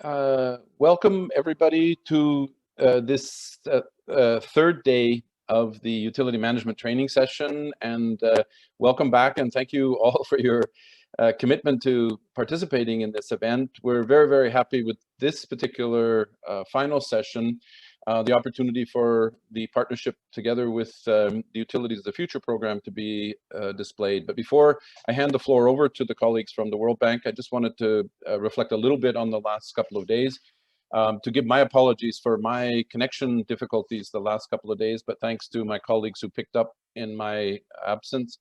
Welcome everybody to this third day of the utility management training session, and welcome back, and thank you all for your commitment to participating in this event. We're very, very happy with this particular final session, the opportunity for the partnership together with the Utilities of the Future program to be displayed. But before I hand the floor over to the colleagues from the World Bank, I just wanted to reflect a little bit on the last couple of days. To give my apologies for my connection difficulties the last couple of days, but thanks to my colleagues who picked up in my absence,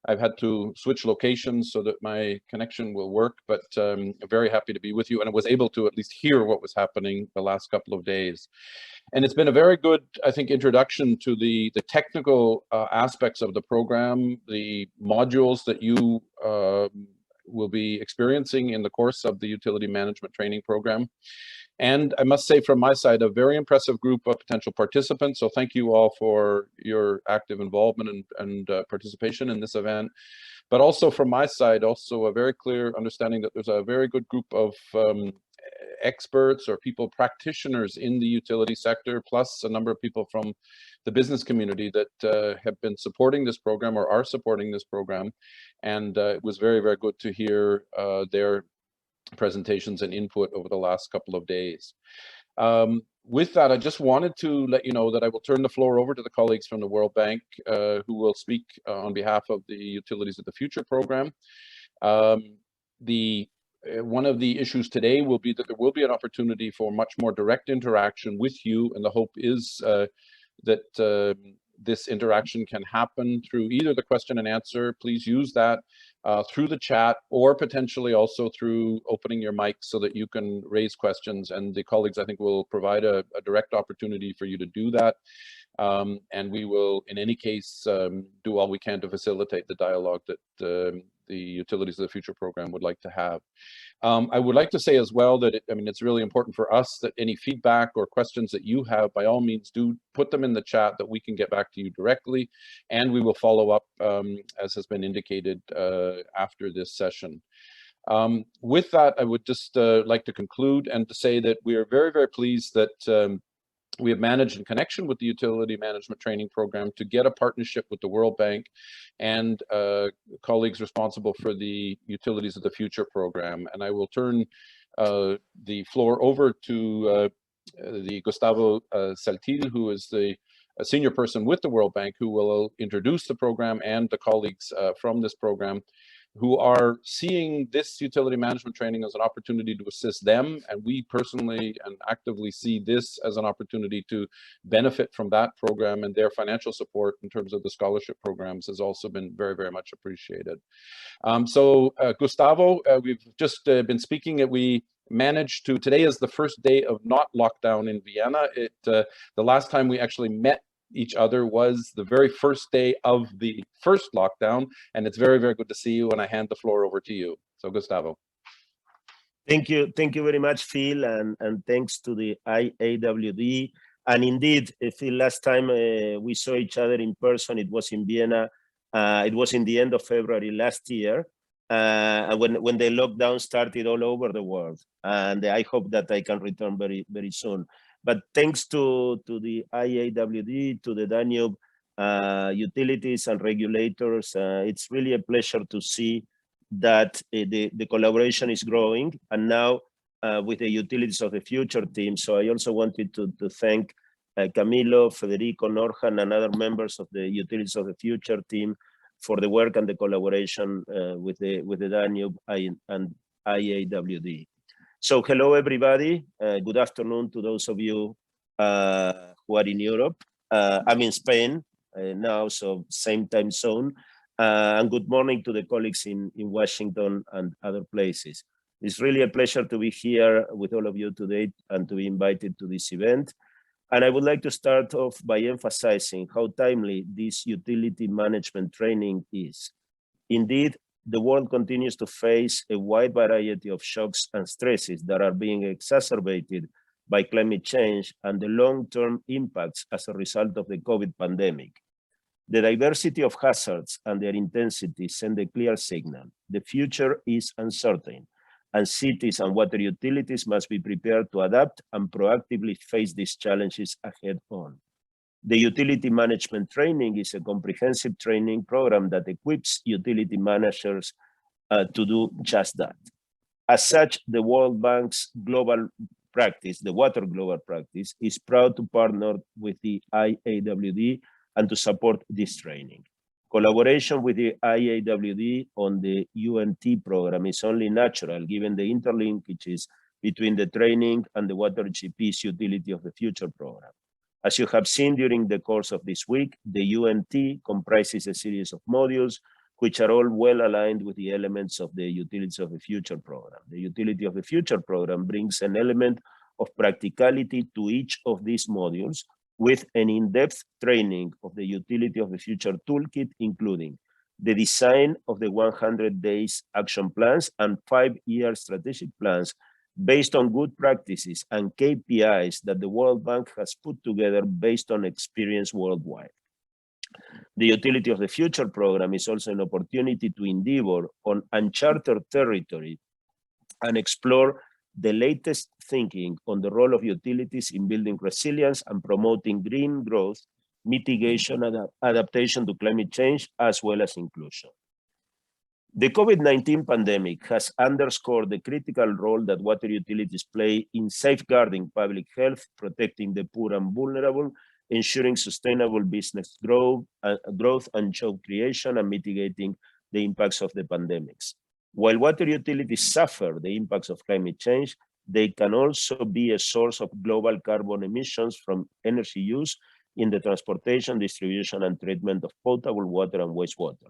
I've had to switch locations so that my connection will work, but I'm very happy to be with you, and I was able to at least hear what was happening the last couple of days. And it's been a very good, I think, introduction to the technical aspects of the program, the modules that you will be experiencing in the course of the utility management training program. And I must say from my side, a very impressive group of potential participants. So thank you all for your active involvement and participation in this event. But also from my side, also a very clear understanding that there's a very good group of experts or people, practitioners in the utility sector, plus a number of people from the business community that have been supporting this program or are supporting this program. And it was very, very good to hear their presentations and input over the last couple of days. With that, I just wanted to let you know that I will turn the floor over to the colleagues from the World Bank who will speak on behalf of the Utilities of the Future program. One of the issues today will be that there will be an opportunity for much more direct interaction with you, and the hope is that this interaction can happen through either the question and answer. Please use that through the chat, or potentially also through opening your mic so that you can raise questions, and the colleagues, I think, will provide a direct opportunity for you to do that. And we will, in any case, do all we can to facilitate the dialogue that the Utilities of the Future program would like to have. I would like to say as well that it's really important for us that any feedback or questions that you have, by all means, do put them in the chat that we can get back to you directly, and we will follow up as has been indicated after this session. With that, I would just like to conclude and to say that we are very, very pleased that we have managed, in connection with the Utility Management Training Program, to get a partnership with the World Bank and colleagues responsible for the Utilities of the Future program. And I will turn the floor over to the Gustavo Saltil, who is a senior person with the World Bank, who will introduce the program and the colleagues from this program, who are seeing this utility management training as an opportunity to assist them. And we personally and actively see this as an opportunity to benefit from that program, and their financial support in terms of the scholarship programs has also been very, very much appreciated. Gustavo, we've just been speaking that we managed to, today is the first day of not lockdown in Vienna. The last time we actually met each other was the very first day of the first lockdown, and it's very, very good to see you, and I hand the floor over to you. So Gustavo. Thank you very much, Phil, and thanks to the IAWD. And indeed, Phil, last time we saw each other in person, it was in Vienna. It was in the end of February last year, when the lockdown started all over the world. And I hope that I can return very, very soon. But thanks to the IAWD, to the Danube utilities and regulators, it's really a pleasure to see that the collaboration is growing, and now with the Utilities of the Future team. So I also wanted to thank Camilo, Federico, Norjan, and other members of the Utilities of the Future team for the work and the collaboration with the Danube and IAWD. So hello, everybody. Good afternoon to those of you who are in Europe. I'm in Spain now, so same time zone. And good morning to the colleagues in Washington and other places. It's really a pleasure to be here with all of you today and to be invited to this event. And I would like to start off by emphasizing how timely this utility management training is. Indeed, the world continues to face a wide variety of shocks and stresses that are being exacerbated by climate change and the long-term impacts as a result of the COVID pandemic. The diversity of hazards and their intensity send a clear signal. The future is uncertain, and cities and water utilities must be prepared to adapt and proactively face these challenges ahead on. The utility management training is a comprehensive training program that equips utility managers to do just that. As such, the World Bank's global practice, the water global practice, is proud to partner with the IAWD and to support this training. Collaboration with the IAWD on the UMT program is only natural given the interlinkages between the training and the Water GP's Utility of the Future program. As you have seen during the course of this week, the UMT comprises a series of modules which are all well aligned with the elements of the Utilities of the Future program. The Utility of the Future program brings an element of practicality to each of these modules with an in-depth training of the Utility of the Future toolkit, including the design of the 100 days action plans and 5-year strategic plans based on good practices and KPIs that the World Bank has put together based on experience worldwide. The Utility of the Future program is also an opportunity to endeavor on uncharted territory and explore the latest thinking on the role of utilities in building resilience and promoting green growth, mitigation, and adaptation to climate change, as well as inclusion. The COVID-19 pandemic has underscored the critical role that water utilities play in safeguarding public health, protecting the poor and vulnerable, ensuring sustainable business growth and job creation, and mitigating the impacts of the pandemics. While water utilities suffer the impacts of climate change, they can also be a source of global carbon emissions from energy use in the transportation, distribution, and treatment of potable water and wastewater.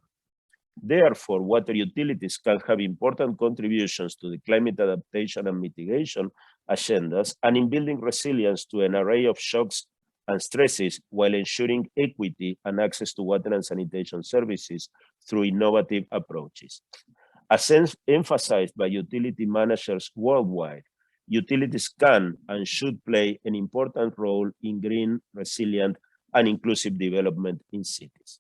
Therefore, water utilities can have important contributions to the climate adaptation and mitigation agendas and in building resilience to an array of shocks and stresses while ensuring equity and access to water and sanitation services through innovative approaches. As emphasized by utility managers worldwide, utilities can and should play an important role in green, resilient, and inclusive development in cities.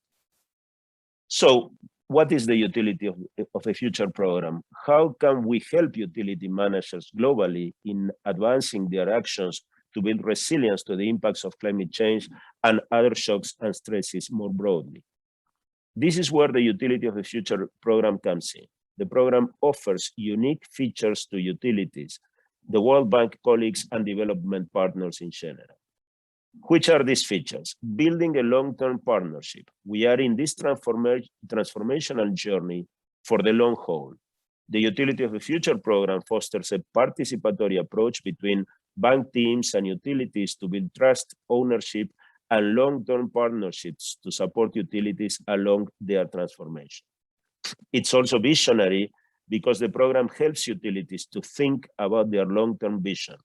So, what is the Utility of the Future program? How can we help utility managers globally in advancing their actions to build resilience to the impacts of climate change and other shocks and stresses more broadly? This is where the Utility of the Future program comes in. The program offers unique features to utilities, the World Bank colleagues, and development partners in general. Which are these features? Building a long-term partnership. We are in this transformational journey for the long haul. The Utility of the Future program fosters a participatory approach between bank teams and utilities to build trust, ownership, and long-term partnerships to support utilities along their transformation. It's also visionary because the program helps utilities to think about their long-term vision.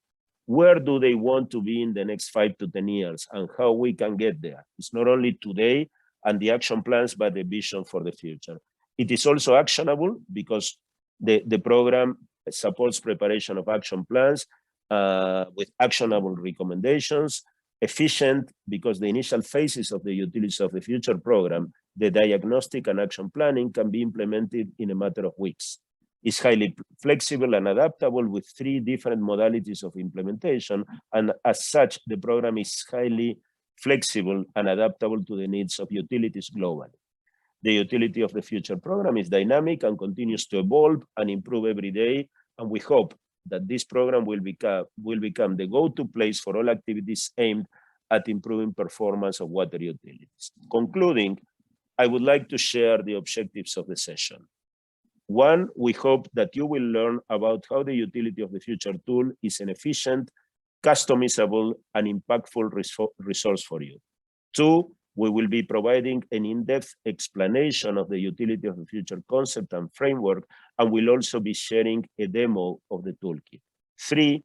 Where do they want to be in the next 5 to 10 years and how we can get there? It's not only today and the action plans, but the vision for the future. It is also actionable because the program supports preparation of action plans with actionable recommendations, efficient because the initial phases of the Utilities of the Future program, the diagnostic and action planning, can be implemented in a matter of weeks. It's highly flexible and adaptable with 3 different modalities of implementation, and as such, the program is highly flexible and adaptable to the needs of utilities globally. The Utility of the Future program is dynamic and continues to evolve and improve every day, and we hope that this program will become the go-to place for all activities aimed at improving performance of water utilities. Concluding, I would like to share the objectives of the session. 1, we hope that you will learn about how the Utility of the Future tool is an efficient, customizable, and impactful resource for you. 2, we will be providing an in-depth explanation of the Utility of the Future concept and framework, and we'll also be sharing a demo of the toolkit. 3,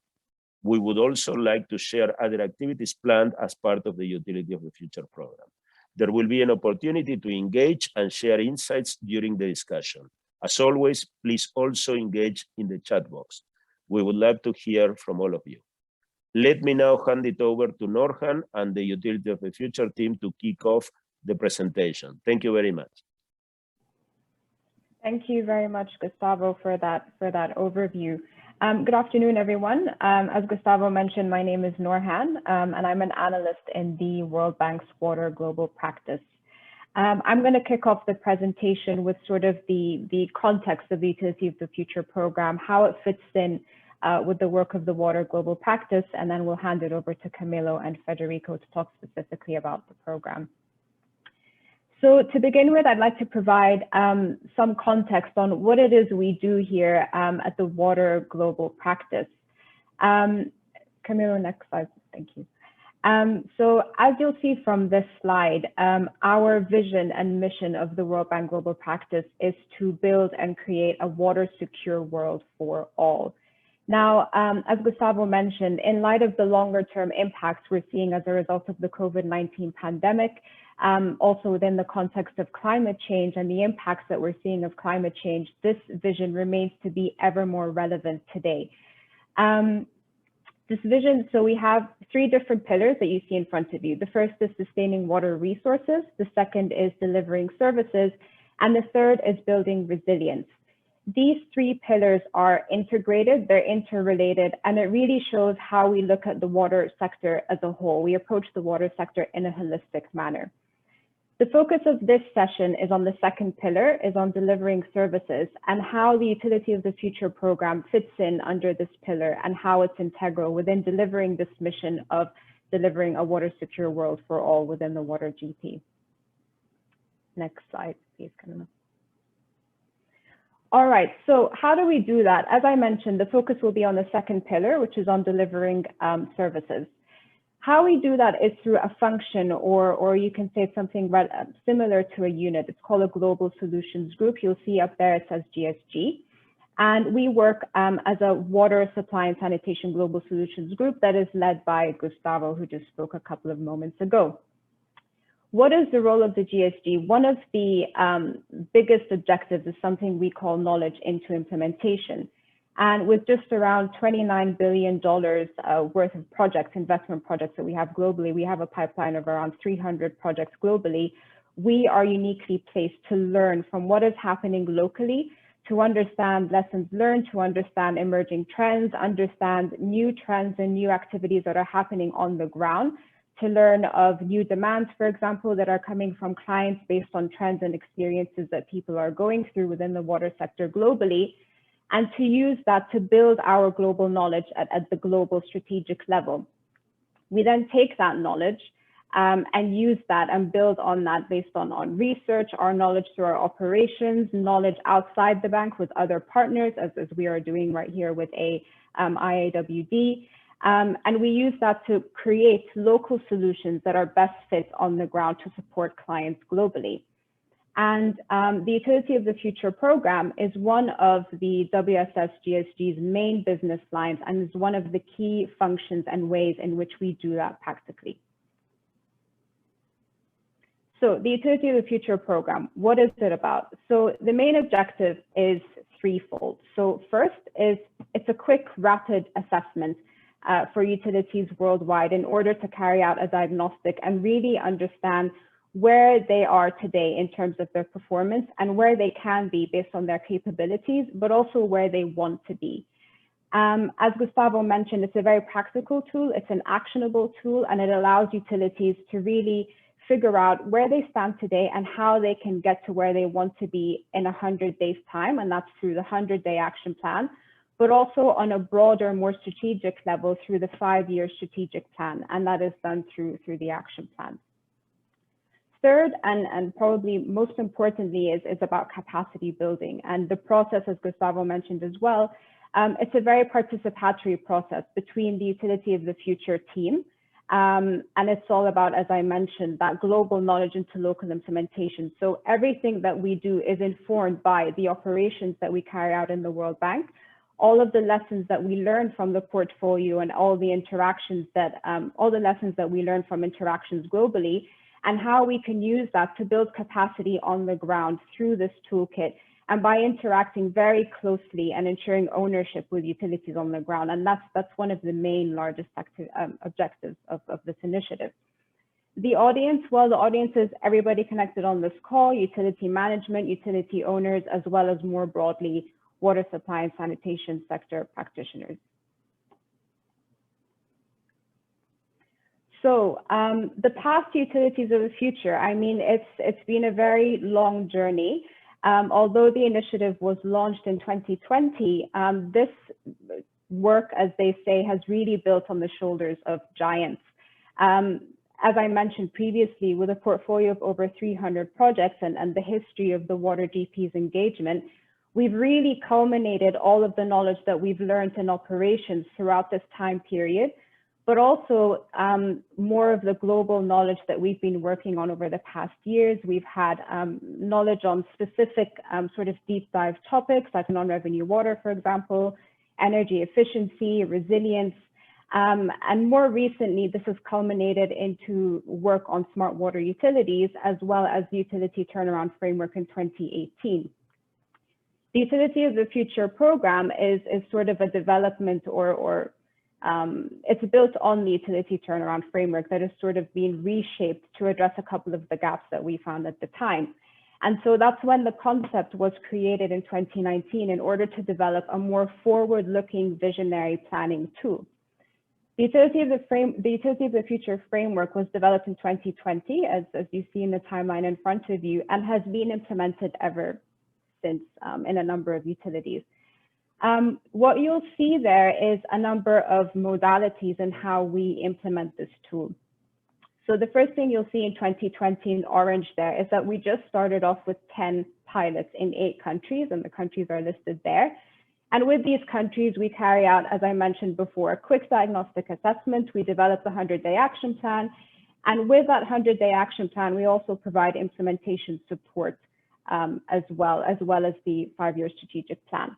we would also like to share other activities planned as part of the Utility of the Future program. There will be an opportunity to engage and share insights during the discussion. As always, please also engage in the chat box. We would love to hear from all of you. Let me now hand it over to Norhan and the Utility of the Future team to kick off the presentation. Thank you very much. Thank you very much, Gustavo, for that overview. Good afternoon, everyone. As Gustavo mentioned, my name is Norhan, and I'm an analyst in the World Bank's Water Global Practice. I'm going to kick off the presentation with sort of the context of the Utility of the Future program, how it fits in with the work of the Water Global Practice, and then we'll hand it over to Camilo and Federico to talk specifically about the program. So to begin with, I'd like to provide some context on what it is we do here at the Water Global Practice. Camilo, next slide, thank you. So as you'll see from this slide, our vision and mission of the World Bank Global Practice is to build and create a water secure world for all. Now, as Gustavo mentioned, in light of the longer term impacts we're seeing as a result of the COVID-19 pandemic, also within the context of climate change and the impacts that we're seeing of climate change, this vision remains to be ever more relevant today. This vision, so we have three different pillars that you see in front of you. The first is sustaining water resources, the second is delivering services, and the third is building resilience. These three pillars are integrated, they're interrelated, and it really shows how we look at the water sector as a whole. We approach the water sector in a holistic manner. The focus of this session is on the second pillar, is on delivering services, and how the Utility of the Future program fits in under this pillar and how it's integral within delivering this mission of delivering a water secure world for all within the Water GP. Next slide, please, Camilo. All right, so how do we do that? As I mentioned, the focus will be on the second pillar, which is on delivering services. How we do that is through a function, or you can say something similar to a unit. It's called a Global Solutions Group. You'll see up there it says GSG. And we work as a Water Supply and Sanitation Global Solutions Group that is led by Gustavo, who just spoke a couple of moments ago. What is the role of the GSG? One of the biggest objectives is something we call knowledge into implementation. And with just around $29 billion worth of projects, investment projects that we have globally, we have a pipeline of around 300 projects globally. We are uniquely placed to learn from what is happening locally, to understand lessons learned, to understand emerging trends, understand new trends and new activities that are happening on the ground, to learn of new demands, for example, that are coming from clients based on trends and experiences that people are going through within the water sector globally, and to use that to build our global knowledge at the global strategic level. We then take that knowledge and use that and build on that based on research, our knowledge through our operations, knowledge outside the bank with other partners, as we are doing right here with IAWD. And we use that to create local solutions that are best fit on the ground to support clients globally. And the Utility of the Future program is one of the WSS GSG's main business lines and is one of the key functions and ways in which we do that practically. So the Utility of the Future program, what is it about? So the main objective is threefold. So first is it's a quick, rapid assessment for utilities worldwide in order to carry out a diagnostic and really understand where they are today in terms of their performance and where they can be based on their capabilities, but also where they want to be. As Gustavo mentioned, it's a very practical tool, it's an actionable tool, and it allows utilities to really figure out where they stand today and how they can get to where they want to be in 100 days' time, and that's through the 100-day action plan, but also on a broader, more strategic level through the 5-year strategic plan, and that is done through the action plan. Third, and probably most importantly, is about capacity building. And the process, as Gustavo mentioned as well, it's a very participatory process between the Utility of the Future team. And it's all about, as I mentioned, that global knowledge into local implementation. So everything that we do is informed by the operations that we carry out in the World Bank, all of the lessons that we learn from the portfolio and all the interactions that, all the lessons that we learn from interactions globally, and how we can use that to build capacity on the ground through this toolkit and by interacting very closely and ensuring ownership with utilities on the ground. And that's one of the main largest objectives of this initiative. The audience, well, the audience is everybody connected on this call, utility management, utility owners, as well as more broadly, water supply and sanitation sector practitioners. So the past utilities of the future, I mean, it's been a very long journey. Although the initiative was launched in 2020, this work, as they say, has really built on the shoulders of giants. As I mentioned previously, with a portfolio of over 300 projects and the history of the Water GP's engagement, we've really culminated all of the knowledge that we've learned in operations throughout this time period, but also more of the global knowledge that we've been working on over the past years. We've had knowledge on specific sort of deep dive topics like non-revenue water, for example, energy efficiency, resilience, and more recently, this has culminated into work on smart water utilities, as well as the utility turnaround framework in 2018. The Utility of the Future program is sort of a development or it's built on the utility turnaround framework that is sort of being reshaped to address a couple of the gaps that we found at the time. And so that's when the concept was created in 2019 in order to develop a more forward-looking visionary planning tool. The Utility of the Future framework was developed in 2020, as you see in the timeline in front of you, and has been implemented ever since in a number of utilities. What you'll see there is a number of modalities in how we implement this tool. So the first thing you'll see in 2020 in orange there is that we just started off with 10 pilots in 8 countries, and the countries are listed there. And with these countries, we carry out, as I mentioned before, a quick diagnostic assessment. We develop a 100-day action plan. And with that 100-day action plan, we also provide implementation support as well as the 5-year strategic plan.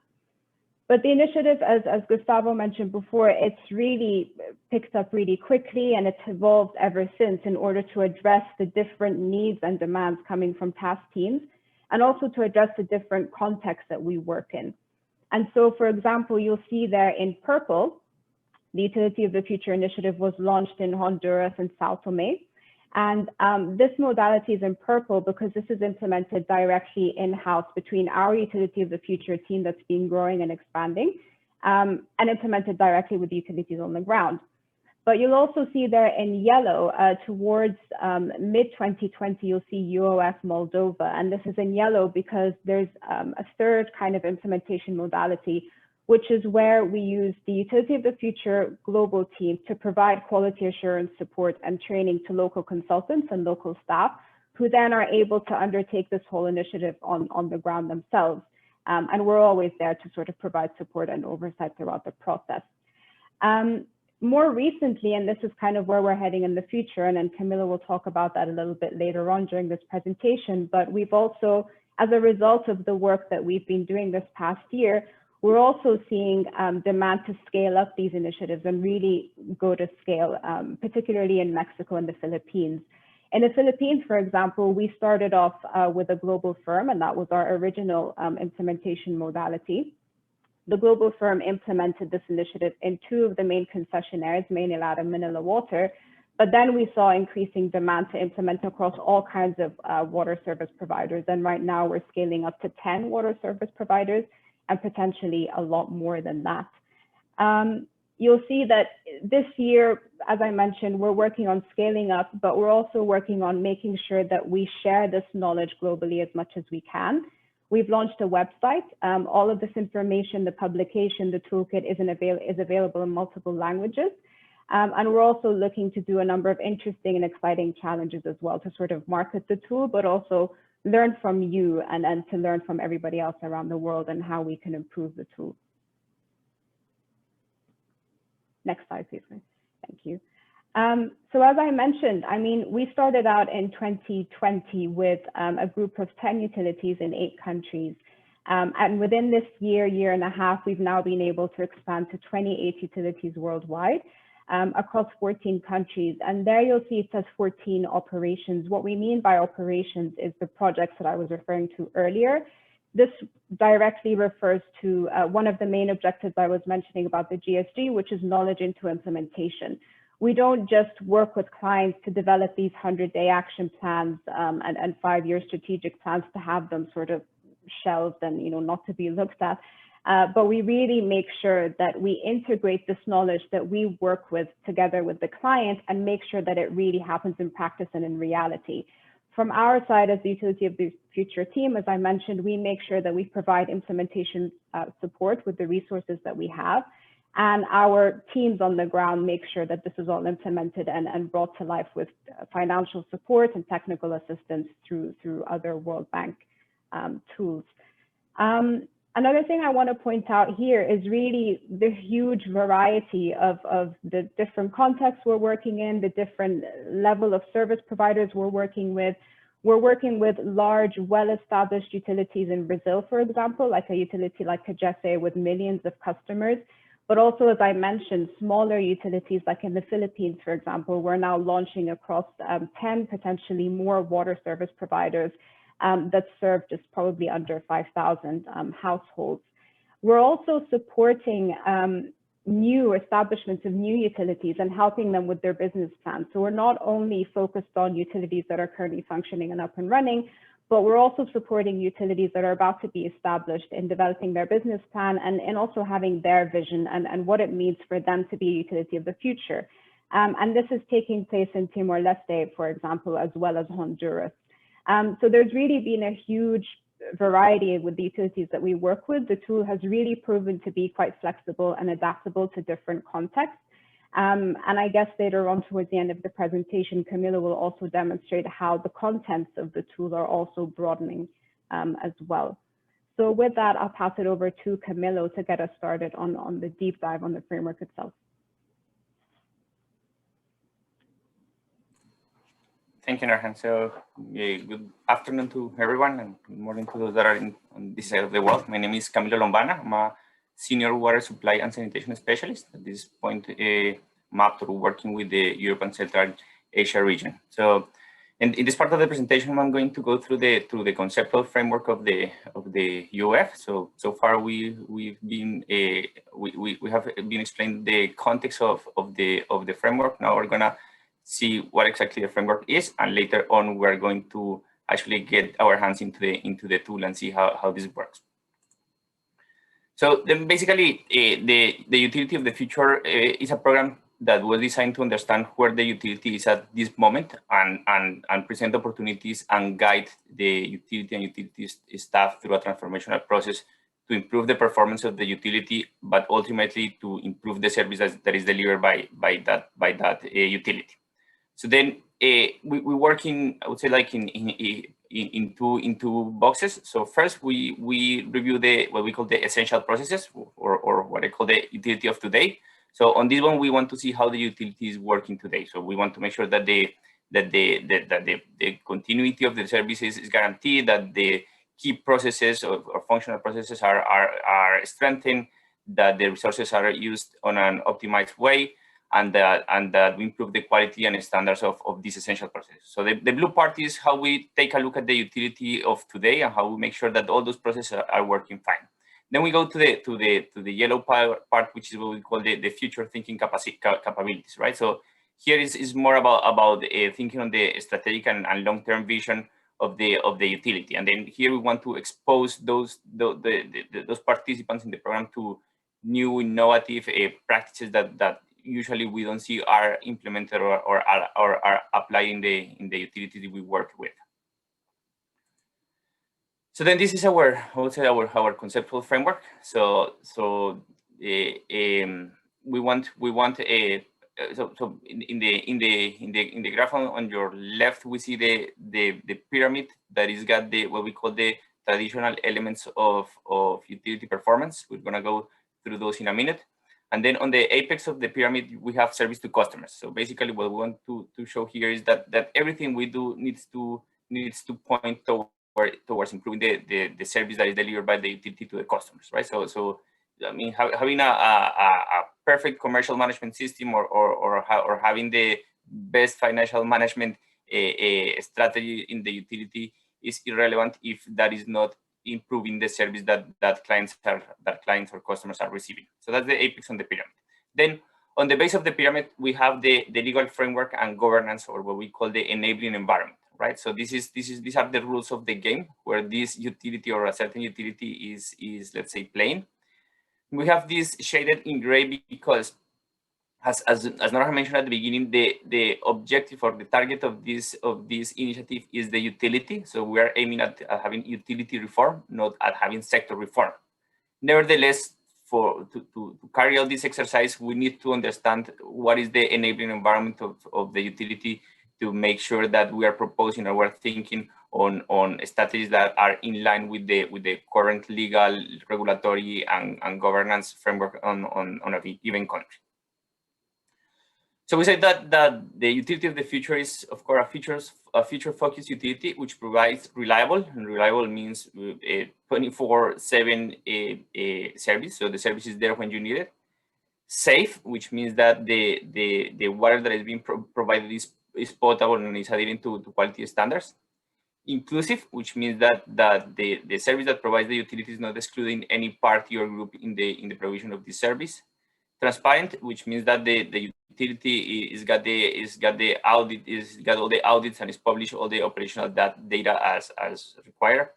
But the initiative, as Gustavo mentioned before, it's really picked up really quickly, and it's evolved ever since in order to address the different needs and demands coming from task teams, and also to address the different contexts that we work in. And so, for example, you'll see there in purple, the Utility of the Future initiative was launched in Honduras and Sao Tome. And this modality is in purple because this is implemented directly in-house between our Utility of the Future team that's been growing and expanding, and implemented directly with the utilities on the ground. But you'll also see there in yellow, towards mid-2020, you'll see UOF Moldova. And this is in yellow because there's a third kind of implementation modality, which is where we use the Utility of the Future global team to provide quality assurance support and training to local consultants and local staff, who then are able to undertake this whole initiative on the ground themselves. And we're always there to sort of provide support and oversight throughout the process. More recently, and this is kind of where we're heading in the future, and then Camilla will talk about that a little bit later on during this presentation, but we've also, as a result of the work that we've been doing this past year, we're also seeing demand to scale up these initiatives and really go to scale, particularly in Mexico and the Philippines. In the Philippines, for example, we started off with a global firm, and that was our original implementation modality. The global firm implemented this initiative in 2 of the main concessionaires, Maynilad and Manila Water, but then we saw increasing demand to implement across all kinds of water service providers. And right now we're scaling up to 10 water service providers and potentially a lot more than that. You'll see that this year, as I mentioned, we're working on scaling up, but we're also working on making sure that we share this knowledge globally as much as we can. We've launched a website. All of this information, the publication, the toolkit is available in multiple languages. And we're also looking to do a number of interesting and exciting challenges as well to sort of market the tool, but also learn from you and to learn from everybody else around the world and how we can improve the tool. Next slide, please. Thank you. So as I mentioned, I mean, we started out in 2020 with a group of 10 utilities in 8 countries. And within this year and a half, we've now been able to expand to 28 utilities worldwide across 14 countries. And there you'll see it says 14 operations. What we mean by operations is the projects that I was referring to earlier. This directly refers to one of the main objectives I was mentioning about the GSG, which is knowledge into implementation. we don't just work with clients to develop these 100-day action plans and 5-year strategic plans to have them sort of shelved and not to be looked at. But we really make sure that we integrate this knowledge that we work with together with the client and make sure that it really happens in practice and in reality. From our side as the Utility of the Future team, as I mentioned, we make sure that we provide implementation support with the resources that we have. And our teams on the ground make sure that this is all implemented and brought to life with financial support and technical assistance through other World Bank tools. Another thing I want to point out here is really the huge variety of the different contexts we're working in, the different level of service providers we're working with. We're working with large, well-established utilities in Brazil, for example, like a utility like Cagese with millions of customers. But also, as I mentioned, smaller utilities like in the Philippines, for example, we're now launching across 10 potentially more water service providers that serve just probably under 5,000 households. We're also supporting new establishments of new utilities and helping them with their business plans. So we're not only focused on utilities that are currently functioning and up and running, but we're also supporting utilities that are about to be established in developing their business plan and also having their vision and what it means for them to be a utility of the future. And this is taking place in Timor-Leste, for example, as well as Honduras. So there's really been a huge variety with the utilities that we work with. The tool has really proven to be quite flexible and adaptable to different contexts. And I guess later on towards the end of the presentation, Camilo will also demonstrate how the contents of the tool are also broadening as well. So with that, I'll pass it over to Camilo to get us started on the deep dive on the framework itself. Thank you, Narhan. So good afternoon to everyone and good morning to those that are on this side of the world. My name is Camilo Lombana. I'm a senior water supply and sanitation specialist. At this point, I'm after working with the Europe and Central Asia region. So in this part of the presentation, I'm going to go through the conceptual framework of the UF. So far we have been explained the context of the framework. Now we're gonna see what exactly the framework is, and later on we're going to actually get our hands into the tool and see how this works. So then basically the Utility of the Future is a program that was designed to understand where the utility is at this moment and present opportunities and guide the utility and utilities staff through a transformational process to improve the performance of the utility, but ultimately to improve the service that is delivered by that utility. So then we work in, I would say, like in two boxes. So first we review what we call the essential processes, or what I call the utility of today. So on this one, we want to see how the utility is working today. So we want to make sure that the continuity of the services is guaranteed, that the key processes or functional processes are strengthened, that the resources are used on an optimized way, and that we improve the quality and standards of these essential processes. So the blue part is how we take a look at the utility of today and how we make sure that all those processes are working fine. Then we go to the yellow part, which is what we call the future thinking capabilities, right? So here is more about thinking on the strategic and long-term vision of the utility, and then here we want to expose those participants in the program to new innovative practices that usually we don't see are implemented or are applied in the utility we work with. So then this is our, I would say, our conceptual framework. So we want so in the graph on your left, we see the pyramid that is got what we call the traditional elements of utility performance. We're gonna go through those in a minute. And then on the apex of the pyramid, we have service to customers. So basically what we want to show here is that everything we do needs to point towards improving the service that is delivered by the utility to the customers, right? So I mean, having a perfect commercial management system or having the best financial management strategy in the utility is irrelevant if that is not improving the service that clients or customers are receiving. So that's the apex on the pyramid. Then On the base of the pyramid, we have the legal framework and governance, or what we call the enabling environment, right? So these are the rules of the game where this utility or a certain utility is let's say playing. We have this shaded in gray because, as Nora mentioned at the beginning, the objective or the target of this initiative is the utility. So we are aiming at having utility reform, not at having sector reform. Nevertheless, to carry out this exercise, we need to understand what is the enabling environment of the utility to make sure that we are proposing or we're thinking on strategies that are in line with the current legal, regulatory, and governance framework on a given country. So we say that the utility of the future is, of course, a future-focused utility which provides reliable, and reliable means a 24/7 service. So the service is there when you need it. Safe, which means that the water that is being provided is potable and is adhering to quality standards. Inclusive, which means that the service that provides the utility is not excluding any party or group in the provision of this service. Transparent, which means that the utility is got all the audits and is published all the operational data as required.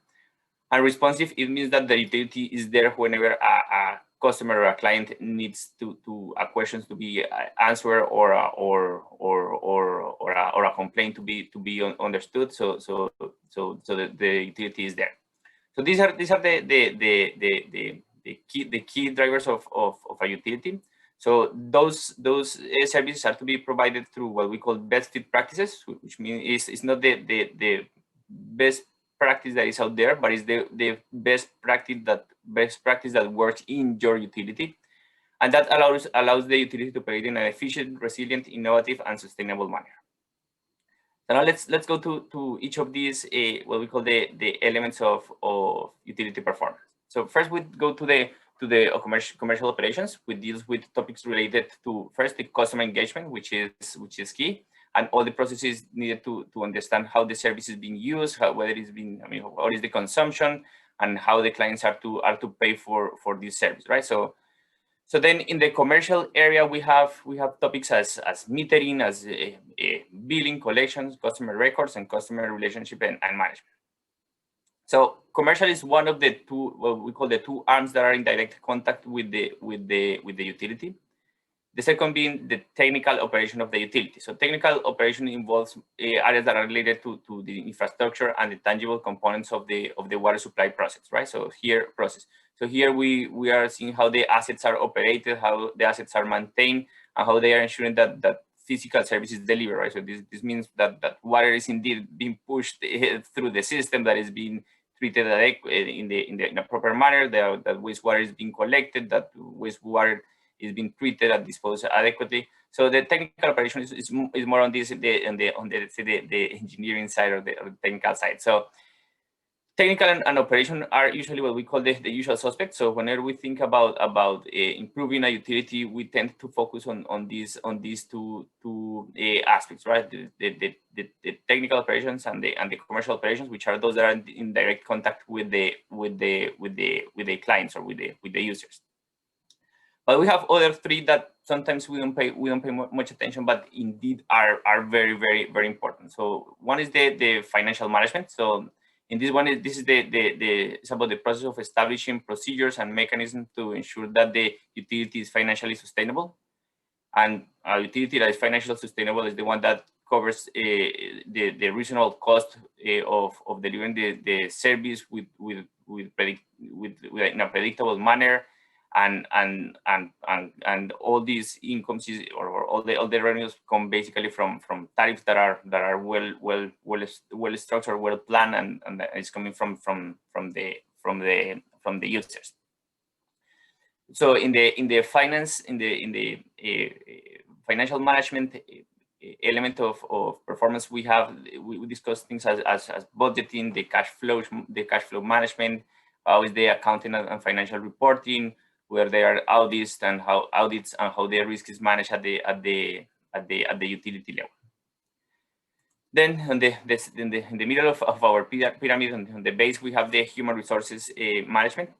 And responsive, it means that the utility is there whenever a customer or a client needs a questions to be answered or a complaint to be understood. So the utility is there. So these are the key drivers of a utility. So those services are to be provided through what we call best fit practices, which means it's not the best practice that is out there, but it's the best practice that works in your utility, and that allows the utility to operate in an efficient, resilient, innovative, and sustainable manner. So now let's go to each of these what we call the elements of utility performance. So first we go to the commercial operations, which deals with topics related to first the customer engagement, which is key, and all the processes needed to understand how the service is being used, whether it's being, what is the consumption, and how the clients are to pay for this service, right? So then in the commercial area, we have topics as metering, as billing, collections, customer records, and customer relationship and management. So commercial is one of the two, what we call the two arms that are in direct contact with the utility. The second being the technical operation of the utility. So technical operation involves areas that are related to the infrastructure and the tangible components of the water supply process, right? So here we are seeing how the assets are operated, how the assets are maintained, and how they are ensuring that physical services delivered, right? So this means that water is indeed being pushed through the system, that is being treated in a proper manner, that wastewater is being collected, that wastewater is being treated and disposed adequately. So the technical operation is more on this the engineering side or the technical side. So technical and operation are usually what we call the usual suspects. So whenever we think about improving a utility, we tend to focus on these two aspects, right? The technical operations and the commercial operations, which are those that are in direct contact with the clients or with the users. But we have other three that sometimes we don't pay much attention, but indeed are very, very, very important. So one is the financial management. So in this one, this is it's about the process of establishing procedures and mechanisms to ensure that the utility is financially sustainable. And a utility that is financially sustainable is the one that covers the reasonable cost of delivering the service in a predictable manner. And all these incomes or all the revenues come basically from tariffs that are well structured, well planned, and it's coming from the users. So in the financial management element of performance, we discuss things as budgeting, the cash flow management, how is the accounting and financial reporting, where there are audits and how the risk is managed at the utility level. Then in the middle of our pyramid, on the base, we have the human resources management.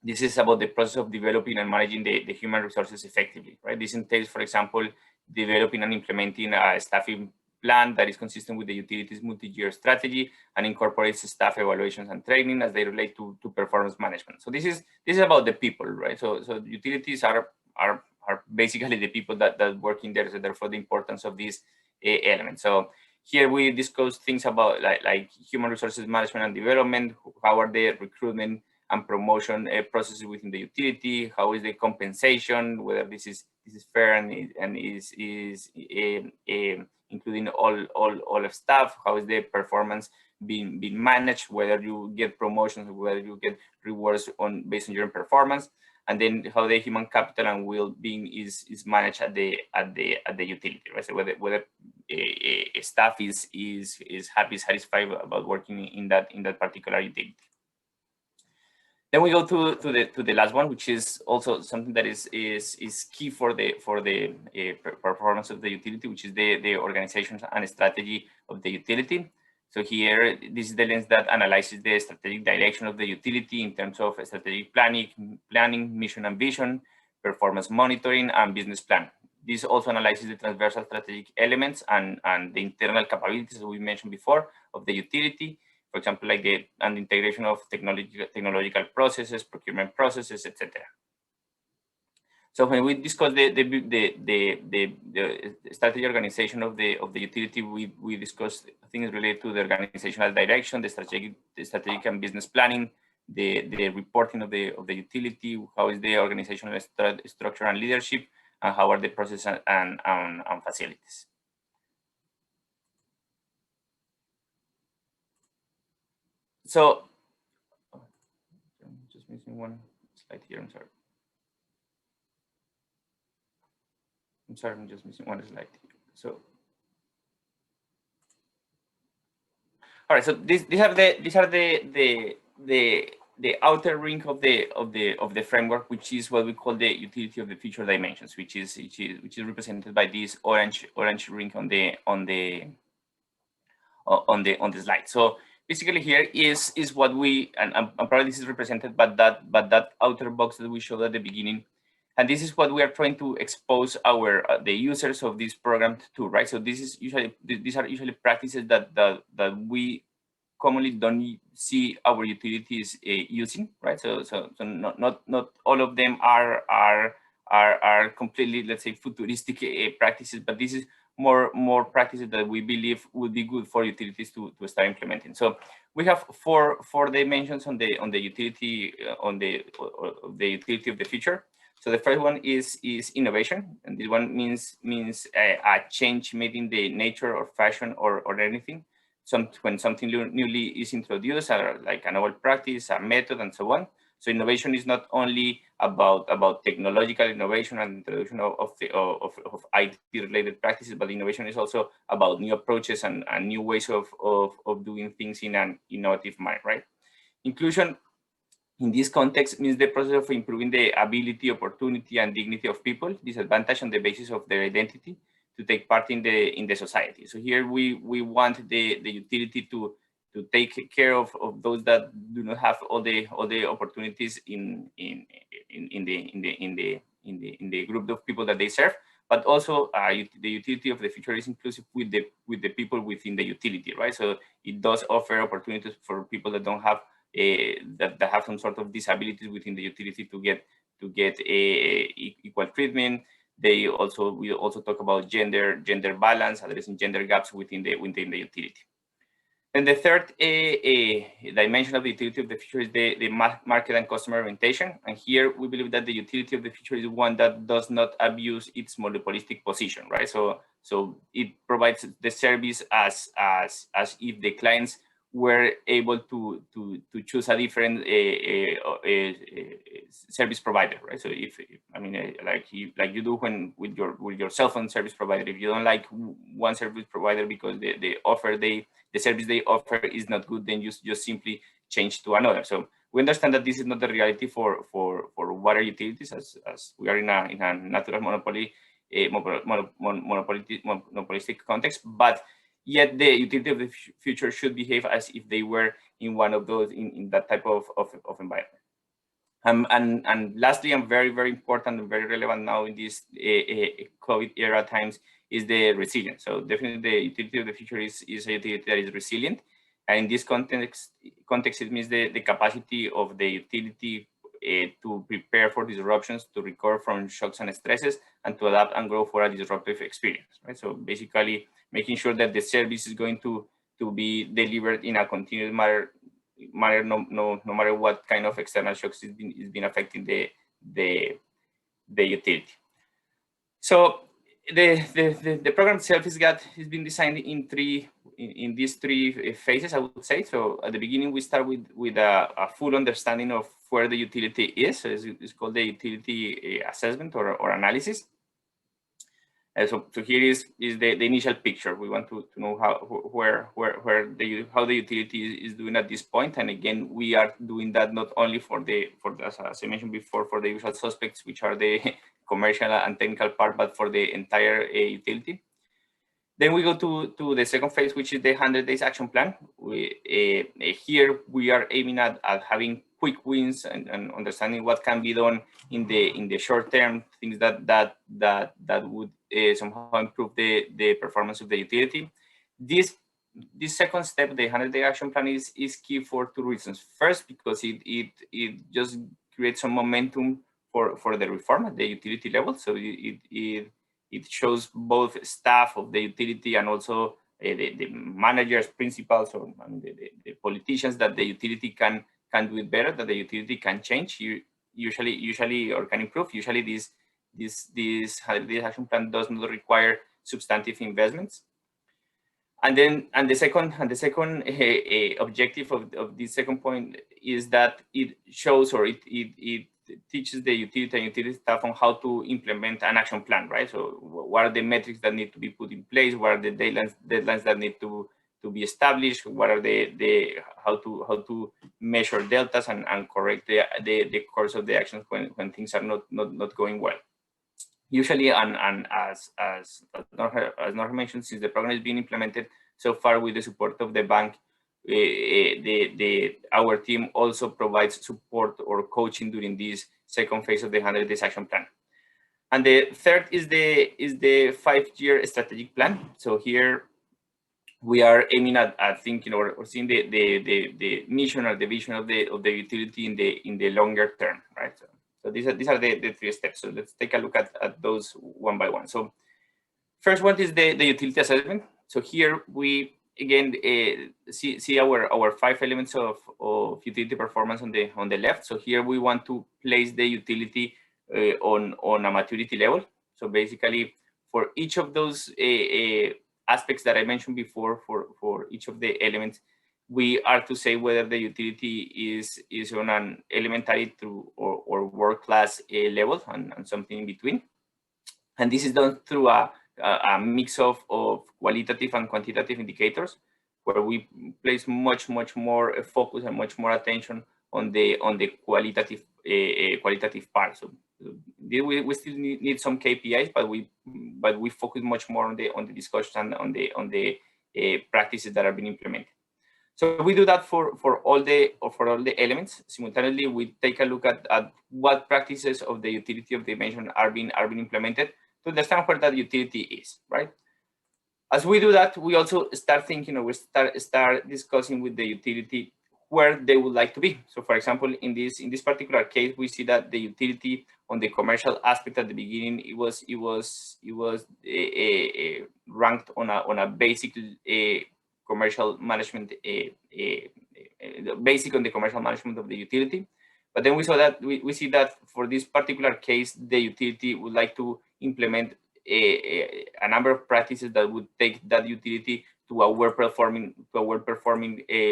This is about the process of developing and managing the human resources effectively, right? This entails, for example, developing and implementing a staffing plan that is consistent with the utilities multi-year strategy and incorporates staff evaluations and training as they relate to performance management. So this is about the people, right? So utilities are basically the people that work in there. So therefore, the importance of these elements. So here we discuss things about like human resources management and development. How are the recruitment and promotion processes within the utility? How is the compensation? Whether this is fair and is including all of staff? How is the performance being managed? Whether you get promotions, whether you get rewards based on your performance, and then how the human capital and well-being is managed at the utility, right? So whether staff is happy, satisfied about working in that particular utility. Then we go to the last one, which is also something that is key for the performance of the utility, which is the organization and strategy of the utility. So here, this is the lens that analyzes the strategic direction of the utility in terms of strategic planning, mission and vision, performance monitoring, and business plan. This also analyzes the transversal strategic elements and the internal capabilities, as we mentioned before, of the utility. For example, like the integration of technological processes, procurement processes, etc. So when we discuss the strategy organization of the utility, we discuss things related to the organizational direction, the strategic and business planning, the reporting of the utility, how is the organizational structure and leadership, and how are the processes and facilities. So, I'm just missing one slide here. I'm sorry, I'm just missing one slide here. So, all right. So these are the outer ring of the framework, which is what we call the utility of the future dimensions, which is represented by this orange ring on the slide. So basically here is what we, and probably this is represented by that outer box that we showed at the beginning, and this is what we are trying to expose the users of this program to, right? So these are usually practices that we commonly don't see our utilities using, right? So not all of them are completely, let's say, futuristic practices, but this is more practices that we believe would be good for utilities to start implementing. So we have four dimensions on the utility of the utility of the future. So the first one is innovation, and this one means a change made in the nature or fashion or anything. When something newly is introduced, like a novel practice, a method, and so on. So innovation is not only about technological innovation and introduction of IT-related practices, but innovation is also about new approaches and new ways of doing things in an innovative manner, right? Inclusion in this context means the process of improving the ability, opportunity, and dignity of people, disadvantaged on the basis of their identity, to take part in the society. So here we want the utility to take care of those that do not have all the opportunities in the group of people that they serve, but also the utility of the future is inclusive with the people within the utility, right? So it does offer opportunities for people that don't have that have some sort of disabilities within the utility to get equal treatment. We also talk about gender balance, addressing gender gaps within the utility. And the third dimension of the utility of the future is the market and customer orientation. And here we believe that the utility of the future is one that does not abuse its monopolistic position, right? So it provides the service as if the clients were able to choose a different service provider, right? So if I mean, like you do with your cell phone service provider, if you don't like one service provider because the service they offer is not good, then you just simply change to another. So we understand that this is not the reality for water utilities, as we are in a natural monopoly, monopolistic context, but yet the utility of the future should behave as if they were in one of those, in that type of environment. And lastly, and very, very important and very relevant now in this COVID era times, is the resilience. So definitely the utility of the future is a utility that is resilient. And in this context it means the capacity of the utility to prepare for disruptions, to recover from shocks and stresses, and to adapt and grow for a disruptive experience, right? So basically making sure that the service is going to be delivered in a continuous manner, no matter what kind of external shocks is been affecting the utility. So the program itself has been designed in these three phases, I would say. So at the beginning, we start with a full understanding of where the utility is. So it's called the utility assessment or analysis. So here is the initial picture. We want to know how the utility is doing at this point. And again, we are doing that not only for as I mentioned before, for the usual suspects, which are the commercial and technical part, but for the entire utility. Then we go to the second phase, which is the 100 days action plan. Here we are aiming at having quick wins and understanding what can be done in the short term, things that would somehow improve the performance of the utility. This second step, the 100-day action plan, is key for two reasons. First, because it just creates some momentum for the reform at the utility level. So it shows both staff of the utility and also the managers, principals, or the politicians that the utility can do it better, that the utility can change, usually or can improve. Usually this 100-day action plan does not require substantive investments. And the second objective of this second point is that it shows, or it teaches the utility and utility staff on how to implement an action plan, right? So what are the metrics that need to be put in place? What are the deadlines that need to be established? What are how to measure deltas and correct the course of the actions when things are not going well? Usually, and as Norge mentioned, since the program is being implemented so far with the support of the bank, our team also provides support or coaching during this second phase of the 100 days action plan. And the third is the 5-year strategic plan. So here we are aiming at thinking or seeing the mission or the vision of the utility in the longer term, right? So these are the three steps. So let's take a look at those one by one. So first one is the utility assessment. So here we again see our 5 elements of utility performance on the left. So here we want to place the utility on a maturity level. So basically, for each of those aspects that I mentioned before, for each of the elements, we are to say whether the utility is on an elementary through or world-class level and something in between. And this is done through a mix of qualitative and quantitative indicators, where we place much more focus and much more attention on the qualitative part. So we still need some KPIs, but we focus much more on the discussion and on the practices that are being implemented. So we do that for all the elements. Simultaneously, we take a look at what practices of the utility of the dimension are being implemented to understand where that utility is, right? As we do that, we also start thinking, or we start discussing with the utility where they would like to be. So, for example, in this particular case, we see that the utility on the commercial aspect at the beginning, it was ranked on a basic commercial management, basic on the commercial management of the utility. But then we saw that we see that for this particular case, the utility would like to implement a number of practices that would take that utility to a well-performing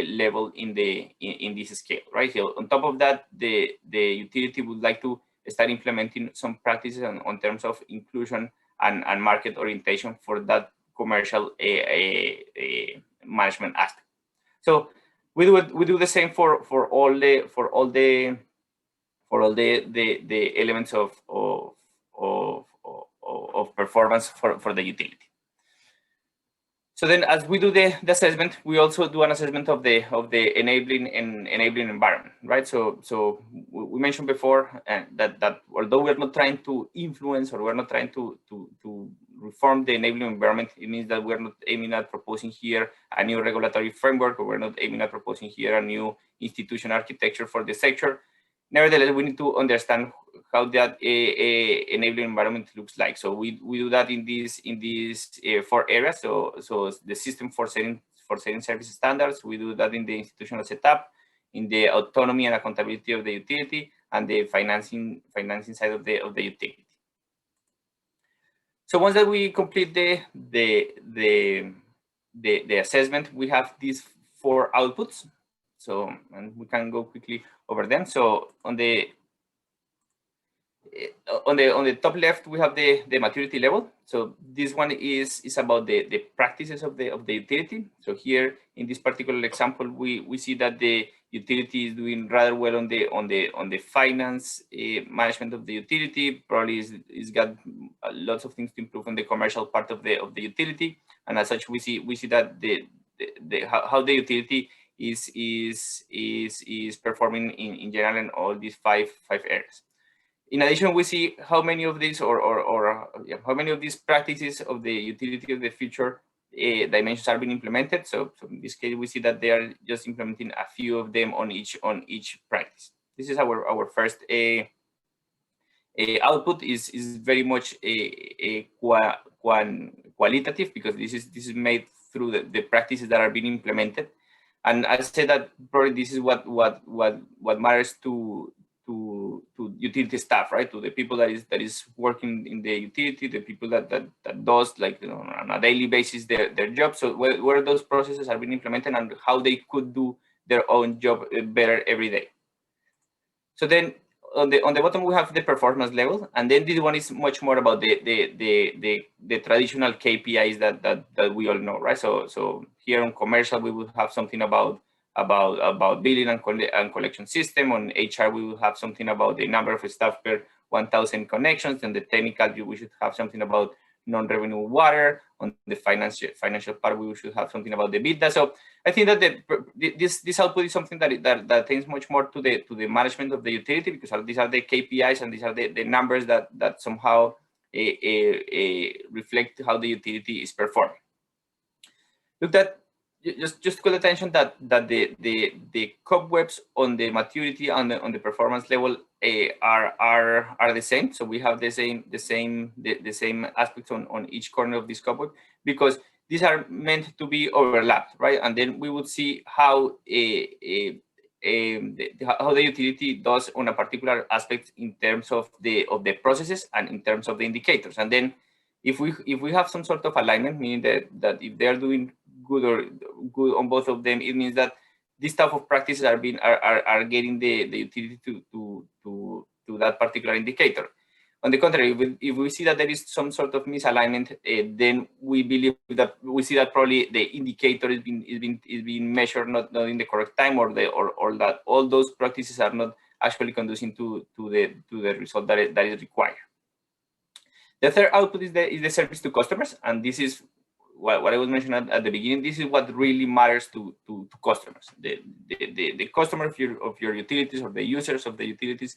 level in this scale, right? So on top of that, the utility would like to start implementing some practices on terms of inclusion and market orientation for that commercial management aspect. So we do the same for all the elements of performance for the utility. So then, as we do the assessment, we also do an assessment of the enabling environment, right? So we mentioned before that although we're not trying to influence or we're not trying to reform the enabling environment, it means that we're not aiming at proposing here a new regulatory framework, or we're not aiming at proposing here a new institution architecture for the sector. Nevertheless, we need to understand how that enabling environment looks like. So we do that in these 4 areas. So the system for setting service standards. We do that in the institutional setup, in the autonomy and accountability of the utility, and the financing side of the utility. So once that we complete the assessment, we have these 4 outputs. So, and we can go quickly over them. So on the top left, we have the maturity level. So this one is about the practices of the utility. So here in this particular example, we see that the utility is doing rather well on the finance management of the utility. Probably is got lots of things to improve on the commercial part of the utility, and as such, we see that how the utility is performing in general in all these five areas. In addition, we see how many of these how many of these practices of the utility of the future dimensions are being implemented. So in this case, we see that they are just implementing a few of them on each practice. This is our first output is very much qualitative, because this is made through the practices that are being implemented. And I say that probably this is what matters to utility staff, right? To the people that is working in the utility, the people that does, like, you know, on a daily basis their job. So where those processes are being implemented and how they could do their own job better every day. So then on the bottom we have the performance level, and then this one is much more about the traditional KPIs that we all know, right? So here on commercial we would have something about billing and collection system. On HR, we will have something about the number of staff per 1,000 connections. And the technical, we should have something about non-revenue water. On the financial part, we should have something about the EBITDA. So I think that this output is something that attains much more to the management of the utility, because these are the KPIs and these are the numbers that somehow reflect how the utility is performing. Look, that just call attention that the cobwebs on the maturity and on the performance level are the same. So we have the same aspects on each corner of this cobweb, because these are meant to be overlapped, right? And then we would see how the utility does on a particular aspect in terms of the processes and in terms of the indicators. And then if we have some sort of alignment, meaning that if they are doing good on both of them, it means that this type of practices are getting the utility to that particular indicator. On the contrary, if we see that there is some sort of misalignment, then we see that probably the indicator is being measured not in the correct time, or that all those practices are not actually conducing to the result that is required. The third output is the service to customers, and this is what I was mentioning at the beginning. This is what really matters to customers. The customer of your utilities, or the users of the utilities,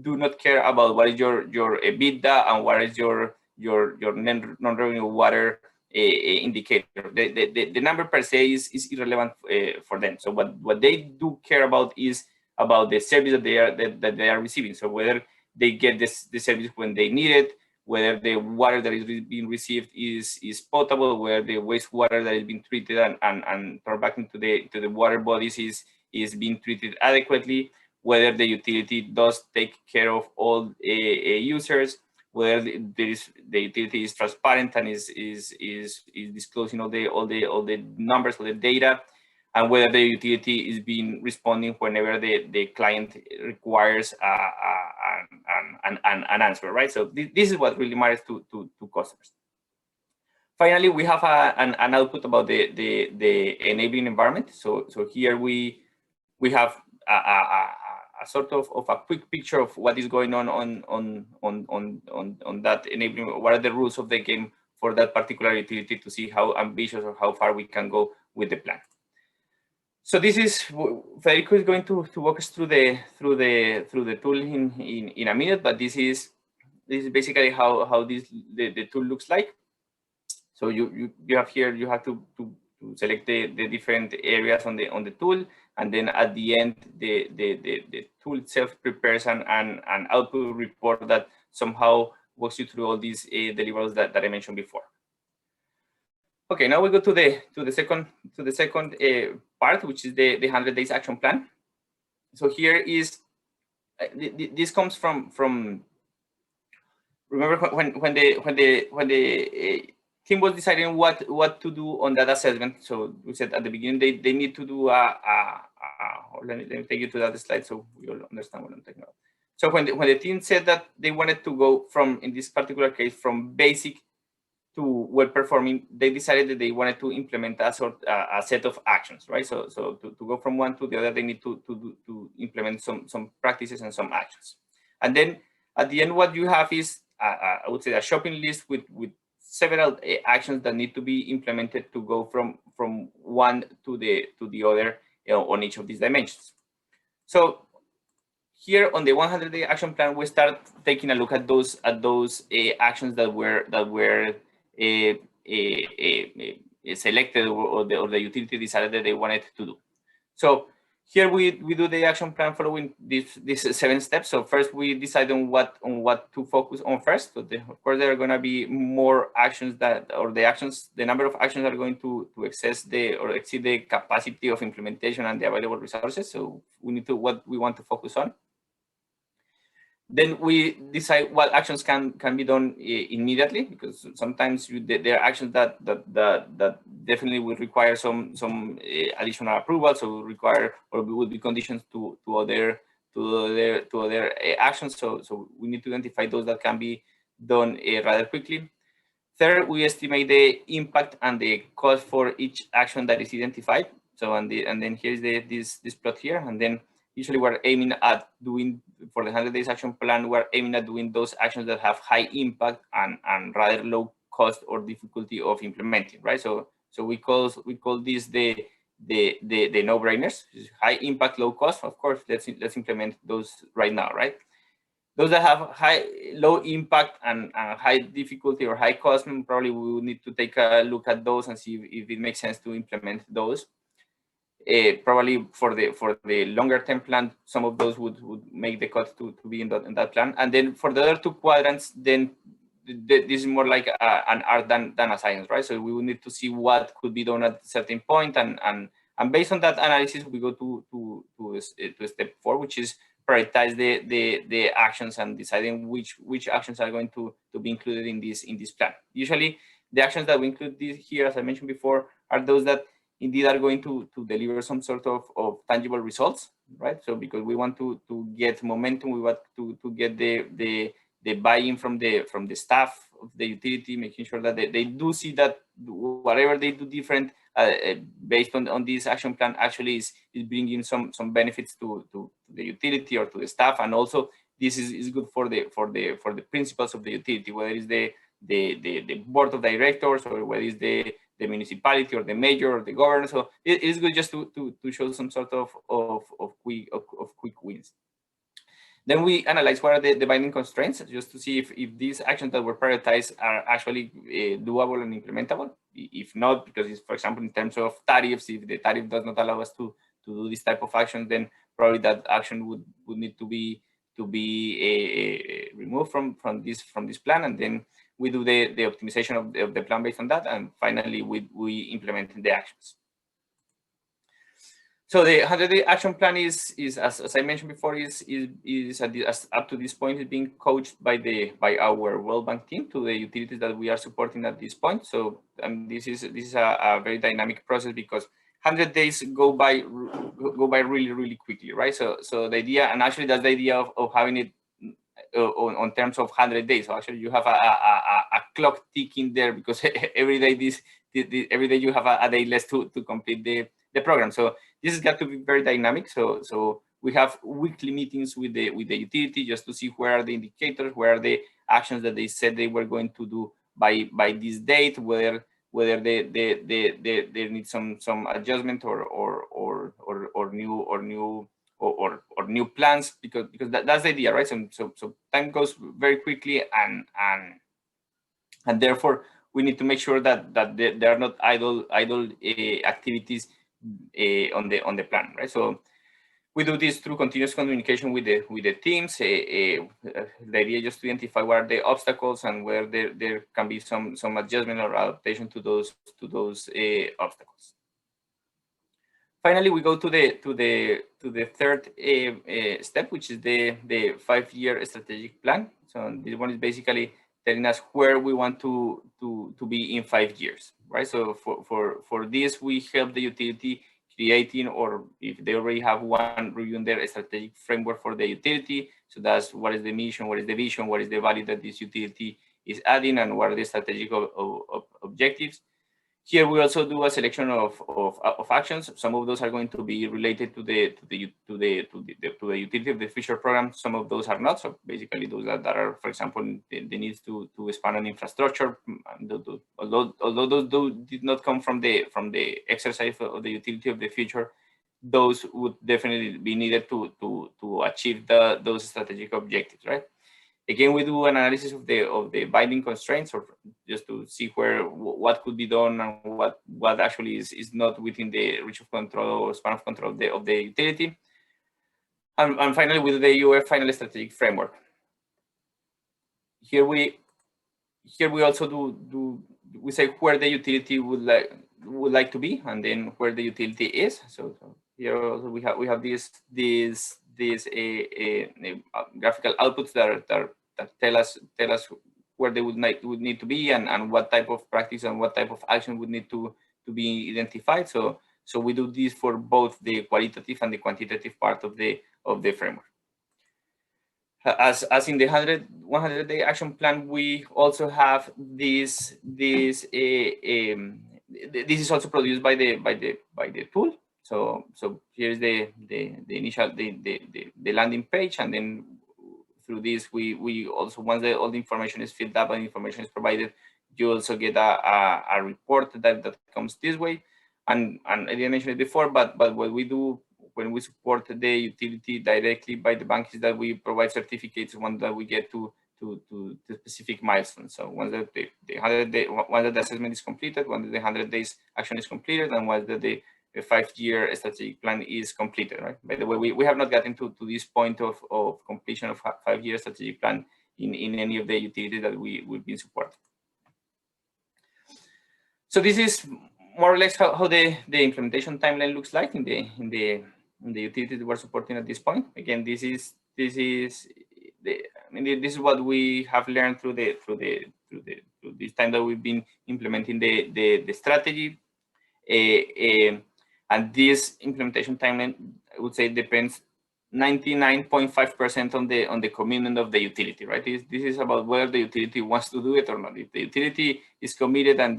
do not care about what is your EBITDA and what is your non-revenue water indicator. The number per se is irrelevant for them. So what they do care about is about the service that they are receiving. So whether they get the service when they need it, whether the water that is being received is potable, whether the wastewater that is being treated and turned back into the water bodies is being treated adequately, whether the utility does take care of all users, whether the utility is transparent and is disclosing all the numbers, all the data, and whether the utility is responding whenever the client requires an answer, right? So this is what really matters to customers. Finally, we have an output about the enabling environment. So here we have a sort of a quick picture of what is going on that enabling. What are the rules of the game for that particular utility to see how ambitious or how far we can go with the plan. So this is Federico is going to walk us through the tool in a minute, but this is basically how the tool looks like. So you have here, you have to select the different areas on the tool, and then at the end the tool itself prepares an output report that somehow walks you through all these deliverables that I mentioned before. Okay, now we go to the second part, which is the 100 days action plan. So here is this comes from remember when the team was deciding what to do on that assessment. So we said at the beginning they need to do let me take you to that slide so you'll understand what I'm talking about. So when the team said that they wanted to go from, in this particular case, from basic to well performing, they decided that they wanted to implement a set of actions, right? So to go from one to the other, they need to implement some practices and some actions. And then at the end, what you have is I would say a shopping list with several actions that need to be implemented to go from one to the other, you know, on each of these dimensions. So here on the 100-day action plan, we start taking a look at those actions that were selected or the utility decided that they wanted to do. So here we do the action plan following these 7 steps. So first we decide on what to focus on first. So of course there are going to be more actions the number of actions are going to exceed the capacity of implementation and the available resources. So we need to what we want to focus on. Then we decide what actions can be done immediately, because sometimes there are actions that definitely will require some additional approval, so require or will be conditions to other actions. So we need to identify those that can be done rather quickly. Third, we estimate the impact and the cost for each action that is identified. So and then here's this plot here, and then usually we're aiming at doing, for the 100 days action plan, we're aiming at doing those actions that have high impact and rather low cost or difficulty of implementing, right? So we call this the no-brainers, high impact, low cost. Of course, let's implement those right now, right? Those that have low impact and high difficulty or high cost, probably we will need to take a look at those and see if it makes sense to implement those. Probably for the longer term plan, some of those would make the cut to be in that plan. And then for the other 2 quadrants, then this is more like an art than a science, right? So we will need to see what could be done at a certain point, and based on that analysis, we go to step 4, which is prioritize the actions and deciding which actions are going to be included in this plan. Usually, the actions that we include here, as I mentioned before, are those that indeed are going to deliver some sort of tangible results, right? So because we want to get momentum, we want to get the buy-in from the staff of the utility, making sure that they do see that whatever they do different based on this action plan actually is bringing some benefits to the utility or to the staff, and also this is good for the principals of the utility, whether it's the board of directors or whether it's the municipality or the mayor or the governor. So it is good just to show some sort of quick wins. Then we analyze what are the binding constraints, just to see if these actions that were prioritized are actually doable and implementable. If not, because it's, for example, in terms of tariffs, if the tariff does not allow us to do this type of action, then probably that action would need to be removed from this plan, and then we do the optimization of the plan based on that, and finally we implement the actions. So the 100-day action plan is as I mentioned before, is up to this point is being coached by our World Bank team to the utilities that we are supporting at this point. So this is a very dynamic process, because 100 days go by really quickly, right? So the idea, and actually that's the idea of having it on terms of 100 days. So actually you have a clock ticking there, because every day you have a day less to complete the program. So this has got to be very dynamic. So we have weekly meetings with the utility just to see where are the indicators, where are the actions that they said they were going to do by this date, whether they need some adjustment or new plans, because that's the idea, right? So time goes very quickly, and therefore we need to make sure that there are not idle activities on the plan, right? So we do this through continuous communication with the teams. The idea is just to identify what are the obstacles and where there can be some adjustment or adaptation to those obstacles. Finally, we go to the third step, which is the 5-year strategic plan. So this one is basically telling us where we want to be in 5 years, right? So for this, we help the utility creating, or if they already have one, reviewing their strategic framework for the utility. So that's what is the mission, what is the vision, what is the value that this utility is adding, and what are the strategic objectives. Here we also do a selection of actions. Some of those are going to be related to the utility of the future program. Some of those are not. So basically, those that are, for example, the needs to expand on infrastructure. Although those did not come from the exercise of the utility of the future, those would definitely be needed to achieve those strategic objectives, right? Again, we do an analysis of the binding constraints, or just to see what could be done and what actually is not within the reach of control or span of control of the utility. And finally, we do the UF final strategic framework. Here we also we say where the utility would like to be, and then where the utility is. So here also we have these graphical outputs that tell us where they would need to be, and what type of practice and what type of action would need to be identified. So we do this for both the qualitative and the quantitative part of the framework. As in the 100-day action plan, we also have this is also produced by the tool. So here's the initial the landing page, and then through this we also, once all the information is filled up and information is provided, you also get a report that comes this way. And I didn't mention it before, but what we do when we support the utility directly by the bank is that we provide certificates once that we get to specific milestones. So once that the 100-day, once the assessment is completed, once the 100 days action is completed, and once the 5-year strategic plan is completed, right? By the way, we have not gotten to this point of completion of 5-year strategic plan in any of the utilities that we've been supporting. So this is more or less how the implementation timeline looks like in the utilities we're supporting at this point. Again, this is what we have learned through this time that we've been implementing the strategy. And this implementation timeline, I would say, depends 99.5% on the commitment of the utility, right? This is about whether the utility wants to do it or not. If the utility is committed, and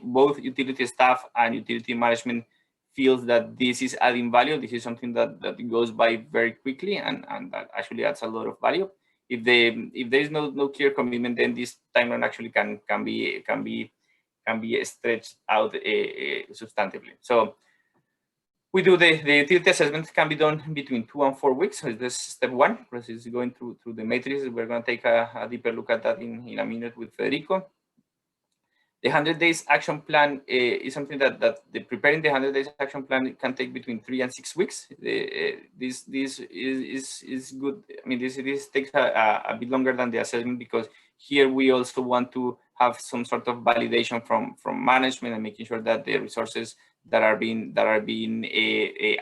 both utility staff and utility management feels that this is adding value, this is something that goes by very quickly, and that actually adds a lot of value. If there is no clear commitment, then this timeline actually can be stretched out substantively. So we do the utility assessment can be done between 2 and 4 weeks. So this is step 1, process going through the matrix. We're going to take a deeper look at that in a minute with Federico. The 100 days action plan is something that preparing the 100 days action plan can take between 3 and 6 weeks. This is good. I mean, this takes a bit longer than the assessment, because here we also want to have some sort of validation from management and making sure that the resources that are being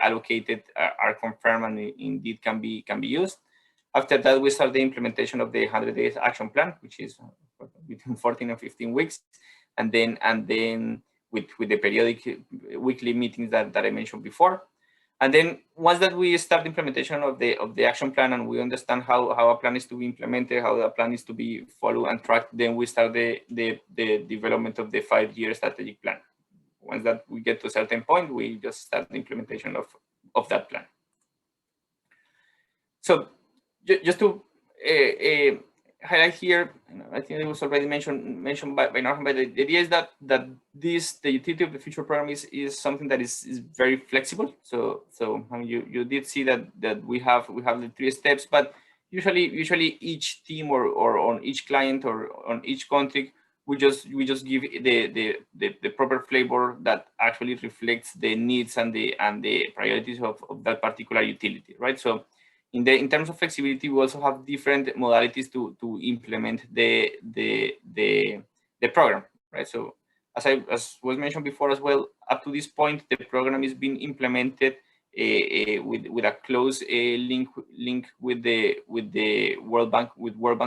allocated are confirmed and indeed can be used. After that, we start the implementation of the 100 days action plan, which is between 14 and 15 weeks. And then with the periodic weekly meetings that I mentioned before. And then once that we start the implementation of the action plan, and we understand how a plan is to be implemented, how the plan is to be followed and tracked, then we start the development of the 5-year strategic plan. Once that we get to a certain point, we just start the implementation of that plan. So just to highlight here, I think it was already mentioned by Norman, but the idea is that the utility of the future program is something that is very flexible. So I mean, you did see that we have the 3 steps, but usually each team or on each client or on each country, we just give the proper flavor that actually reflects the needs and the priorities of that particular utility, right? So in terms of flexibility, we also have different modalities to implement the program, right? So as was mentioned before as well, up to this point, the program is being implemented with a close link with the World Bank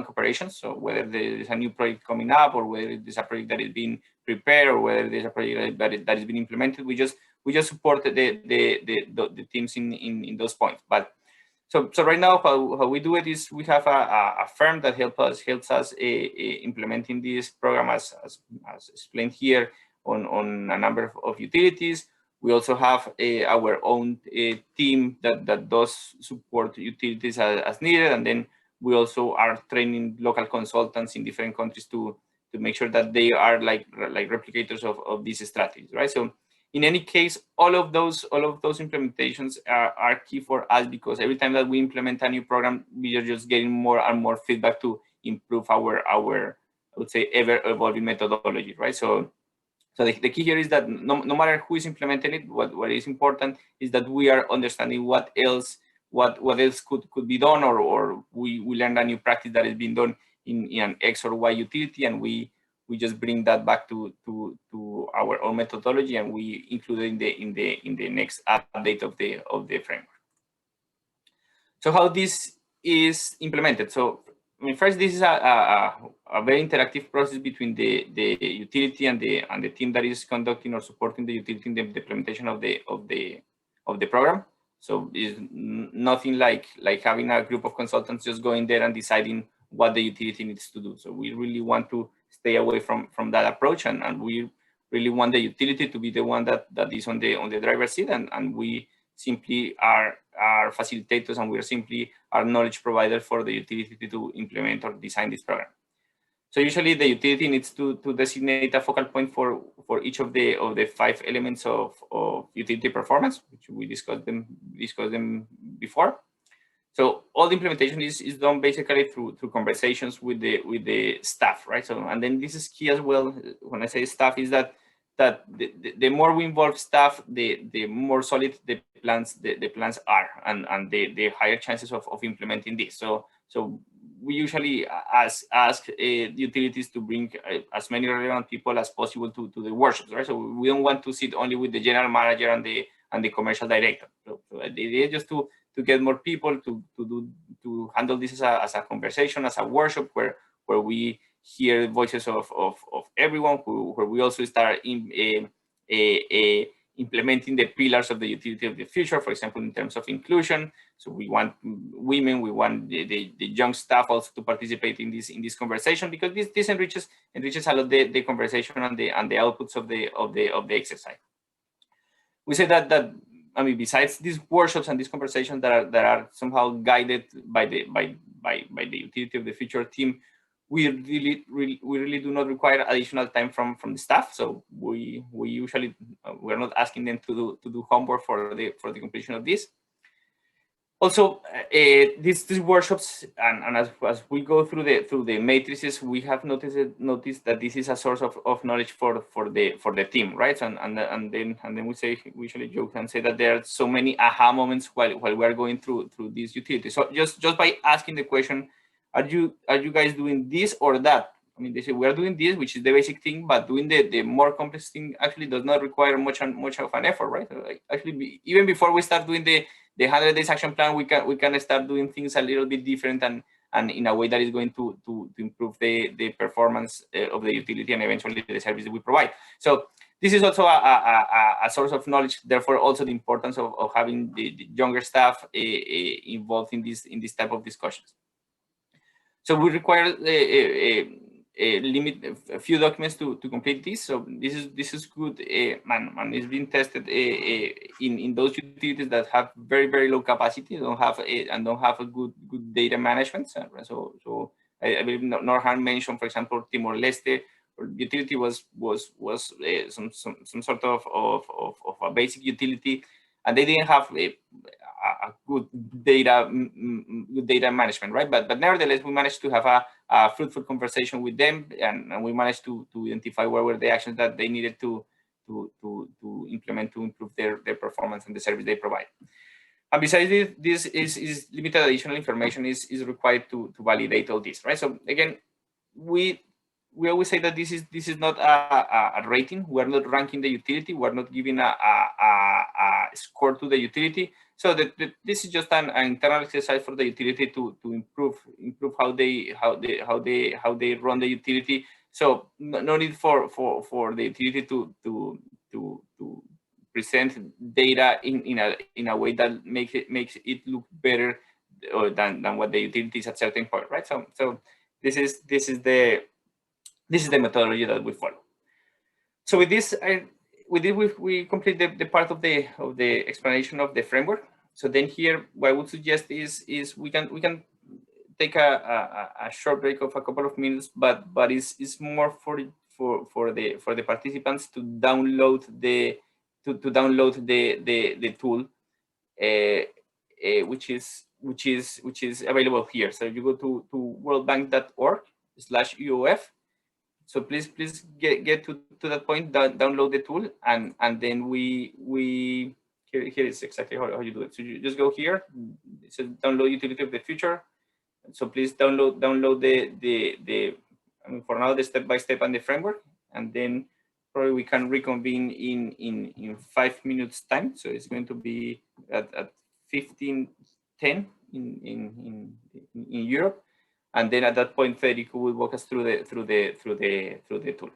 operations. So whether there's a new project coming up, or whether there's a project that is being prepared, or whether there's a project that is being implemented, we just support the teams in those points. But so right now, how we do it is we have a firm that helps us implementing this program as explained here on a number of utilities. We also have our own team that does support utilities as needed, and then we also are training local consultants in different countries to make sure that they are like replicators of these strategies, right? So in any case, all of those implementations are key for us, because every time that we implement a new program, we are just getting more and more feedback to improve our I would say ever evolving methodology, right? So the key here is that no matter who is implementing it, what is important is that we are understanding what else could be done, or we learn a new practice that is being done in an X or Y utility, and we just bring that back to our own methodology, and we include it in the next update of the framework. So how this is implemented? So I mean, first, this is a very interactive process between the utility and the team that is conducting or supporting the utility in the implementation of the program. So it's nothing like having a group of consultants just going there and deciding what the utility needs to do. So we really want to stay away from that approach, and we really want the utility to be the one that is on the driver's seat, and we simply are facilitators, and we're simply our knowledge provider for the utility to implement or design this program. So usually the utility needs to designate a focal point for each of the 5 elements of utility performance, which we discussed them before. So all the implementation is done basically through conversations with the staff, right? So, and then this is key as well. When I say staff, is that the more we involve staff, the more solid the plans are, and the higher chances of implementing this. So we usually ask utilities to bring as many relevant people as possible to the workshops, right? So we don't want to sit only with the general manager and the commercial director. So the idea is just to get more people to handle this as a conversation, as a workshop where we hear voices of everyone, where we also start implementing the pillars of the utility of the future, for example, in terms of inclusion. So we want women, we want the young staff also to participate in this conversation, because this enriches a lot the conversation and the outputs of the exercise. We say that I mean, besides these workshops and these conversations that are somehow guided by the utility of the future team, we really do not require additional time from the staff. So we usually we're not asking them to do homework for the completion of this. Also, these workshops and as we go through the matrices, we have noticed that this is a source of knowledge for the team, right? And then we usually joke and say that there are so many aha moments while we are going through these utilities. So just by asking the question, are you guys doing this or that? I mean, they say we are doing this, which is the basic thing, but doing the more complex thing actually does not require much of an effort, right? Like actually, even before we start doing the 100 days action plan, we can start doing things a little bit different and in a way that is going to improve the performance of the utility and eventually the service that we provide. So this is also a source of knowledge. Therefore, also the importance of having the younger staff involved in this type of discussions. So we require a few documents to complete this. So this is good, and it's been tested in those utilities that have very low capacity, don't have a good data management. So I believe Norhan mentioned, for example, Timor-Leste. Utility was some sort of a basic utility, and they didn't have a good data management, right? But nevertheless, we managed to have a fruitful conversation with them, and we managed to identify what were the actions that they needed to implement to improve their performance and the service they provide. And besides this is limited additional information is required to validate all this, right? So again, we always say that this is not a rating. We're not ranking the utility. We're not giving a score to the utility. So this is just an internal exercise for the utility to improve how they run the utility. So no need for the utility to present data in a way that makes it look better than what the utility is at certain point, right? So this is the methodology that we follow. So with this, we complete the part of the explanation of the framework. So then here, what I would suggest is we can take a short break of a couple of minutes, but it's more for the participants to download the tool, which is available here. So you go to worldbank.org/UOF. So please get to that point, download the tool, and then we here is exactly how you do it. So you just go here. It says download utility of the future. So please download the I mean, for now, the step-by-step and the framework, and then probably we can reconvene in 5 minutes time. So it's going to be at 15:10 in Europe, and then at that point, Federico will walk us through the tool.